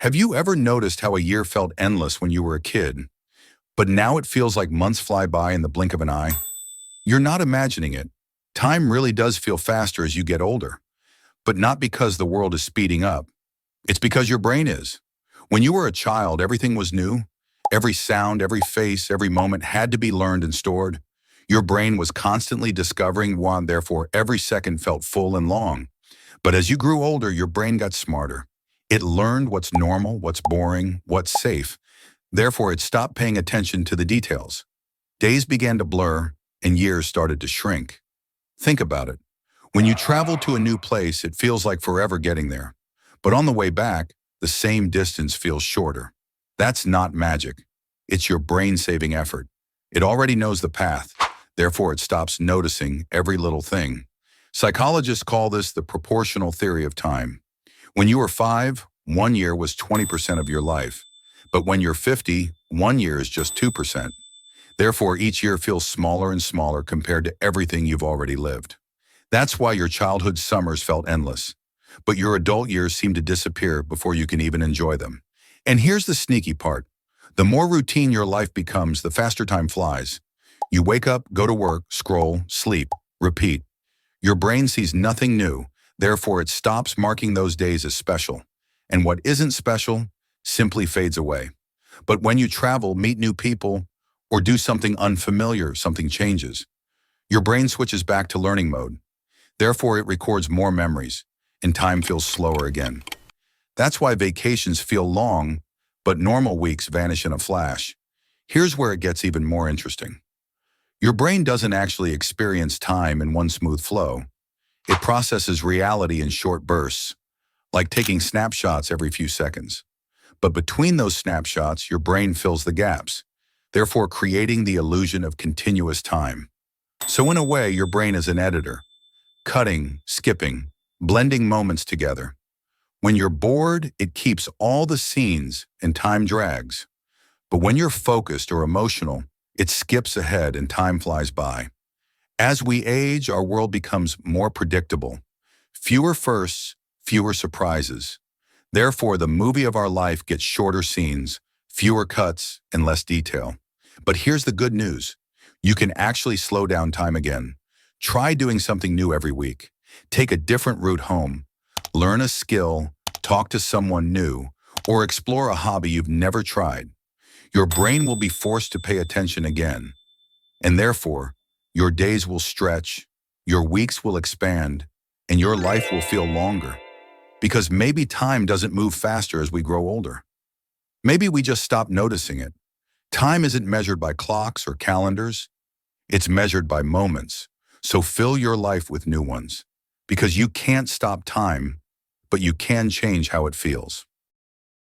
Have you ever noticed how a year felt endless when you were a kid, but now it feels like months fly by in the blink of an eye? You're not imagining it. Time really does feel faster as you get older, but not because the world is speeding up. It's because your brain is. When you were a child, everything was new. Every sound, every face, every moment had to be learned and stored. Your brain was constantly discovering one, therefore every second felt full and long. But as you grew older, your brain got smarter. It learned what's normal, what's boring, what's safe. Therefore, it stopped paying attention to the details. Days began to blur, and years started to shrink. Think about it. When you travel to a new place, it feels like forever getting there. But on the way back, the same distance feels shorter. That's not magic. It's your brain-saving effort. It already knows the path. Therefore, it stops noticing every little thing. Psychologists call this the proportional theory of time. When you were 5, 1 year was 20% of your life. But when you're 50, 1 year is just 2%. Therefore, each year feels smaller and smaller compared to everything you've already lived. That's why your childhood summers felt endless. But your adult years seem to disappear before you can even enjoy them. And here's the sneaky part. The more routine your life becomes, the faster time flies. You wake up, go to work, scroll, sleep, repeat. Your brain sees nothing new, therefore it stops marking those days as special. And what isn't special simply fades away. But when you travel, meet new people, or do something unfamiliar, something changes. Your brain switches back to learning mode. Therefore, it records more memories, and time feels slower again. That's why vacations feel long, but normal weeks vanish in a flash. Here's where it gets even more interesting. Your brain doesn't actually experience time in one smooth flow. It processes reality in short bursts, like taking snapshots every few seconds. But between those snapshots, your brain fills the gaps, therefore creating the illusion of continuous time. So in a way, your brain is an editor, cutting, skipping, blending moments together. When you're bored, it keeps all the scenes and time drags. But when you're focused or emotional, it skips ahead and time flies by. As we age, our world becomes more predictable. Fewer firsts, fewer surprises. Therefore, the movie of our life gets shorter scenes, fewer cuts, and less detail. But here's the good news. You can actually slow down time again. Try doing something new every week. Take a different route home. Learn a skill, talk to someone new, or explore a hobby you've never tried. Your brain will be forced to pay attention again. And therefore, your days will stretch, your weeks will expand, and your life will feel longer. Because maybe time doesn't move faster as we grow older. Maybe we just stop noticing it. Time isn't measured by clocks or calendars. It's measured by moments. So fill your life with new ones. Because you can't stop time, but you can change how it feels.